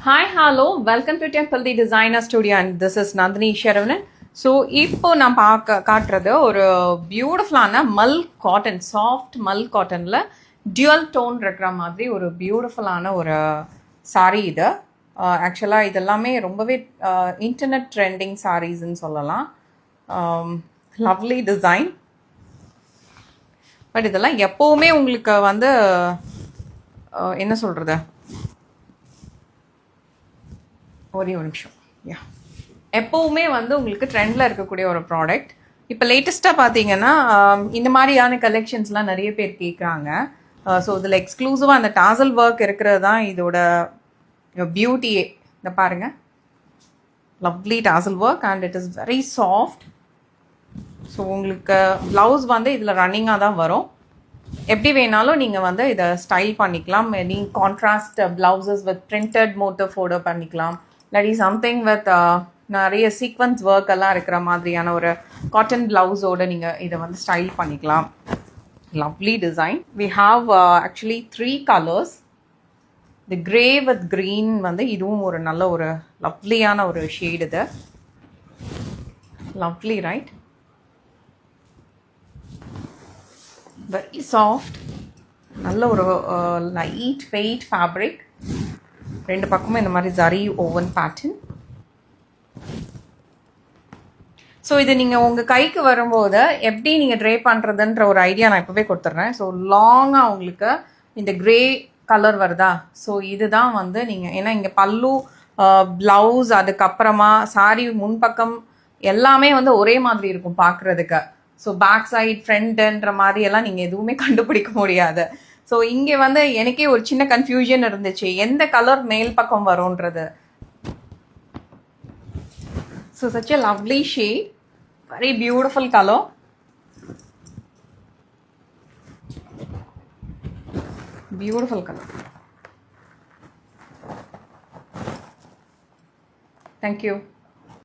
Hi, hello. Welcome to Temple the Designer Studio and this is Nandini Sharavanan. So இப்போ நான் காட்டுறது ஒரு பியூட்டிஃபுல்லான மல் காட்டன், சாஃப்ட் மல் காட்டனில் டியூவல் டோன் இருக்கிற மாதிரி ஒரு பியூட்டிஃபுல்லான ஒரு சாரீ இது. ஆக்சுவலாக இதெல்லாமே ரொம்பவே இன்டர்நெட் ட்ரெண்டிங் சாரீஸ்ன்னு சொல்லலாம். Lovely design. பட் இதெல்லாம் எப்போவுமே உங்களுக்கு வந்து என்ன சொல்கிறது, ஒரே ஒரு நிமிஷம், எப்போவுமே வந்து உங்களுக்கு ட்ரெண்டில் இருக்கக்கூடிய ஒரு ப்ராடக்ட். இப்போ லேட்டஸ்ட்டாக பார்த்தீங்கன்னா இந்த மாதிரியான கலெக்ஷன்ஸ்லாம் நிறைய பேர் கேட்குறாங்க. ஸோ இதில் எக்ஸ்க்ளூசிவாக அந்த டாசல் ஒர்க் இருக்கிறது தான் இதோட பியூட்டியே. இந்த பாருங்கள், lovely dazzle work and it is very soft. So உங்களுக்கு ப்ளவுஸ் வந்து இதில் ரன்னிங்காக தான் வரும். எப்படி வேணாலும் நீங்கள் வந்து இதை ஸ்டைல் பண்ணிக்கலாம். நீங்கள் contrast blouses with printed motive பண்ணிக்கலாம். இல்லாட்டி சம்திங் வித் நிறைய சீக்வன்ஸ் ஒர்க் எல்லாம் இருக்கிற மாதிரியான ஒரு காட்டன் ப்ளவுஸோடு நீங்கள் இதை வந்து ஸ்டைல் பண்ணிக்கலாம். Lovely design. We have actually 3 colours. The grey with green வந்து இதுவும் ஒரு நல்ல ஒரு லவ்லியான ஒரு ஷேடு. இது லவ்லி, ரைட்? வெரி சாஃப்ட், நல்ல ஒரு லைட் வெயிட் ஃபேப்ரிக். ரெண்டு பக்கமும் இந்த மாதிரி ஜரி ஓவன் பேட்டர்ன். ஸோ இது நீங்கள் உங்கள் கைக்கு வரும்போது எப்படி நீங்கள் ட்ரே பண்ணுறதுன்ற ஒரு ஐடியா நான் இப்போவே கொடுத்துட்றேன். ஸோ லாங்காக உங்களுக்கு இந்த க்ரே கலர் வருதா, ஸோ இதுதான் வந்து நீங்கள், ஏன்னா இங்கே பல்லு, ப்ளவுஸ், அதுக்கப்புறமா சாரி முன்பக்கம் எல்லாமே வந்து ஒரே மாதிரி இருக்கும் பார்க்குறதுக்கு. ஸோ பேக் சைட் ஃப்ரண்ட்டுன்ற மாதிரி எல்லாம் நீங்கள் எதுவுமே கண்டுபிடிக்க முடியாது. ஸோ இங்கே வந்து எனக்கே ஒரு சின்ன கன்ஃபியூஷன் இருந்துச்சு, எந்த கலர் மேல் பக்கம் வரும்ன்றது. So such a lovely shade, very beautiful colour. Beautiful colour. Thank you.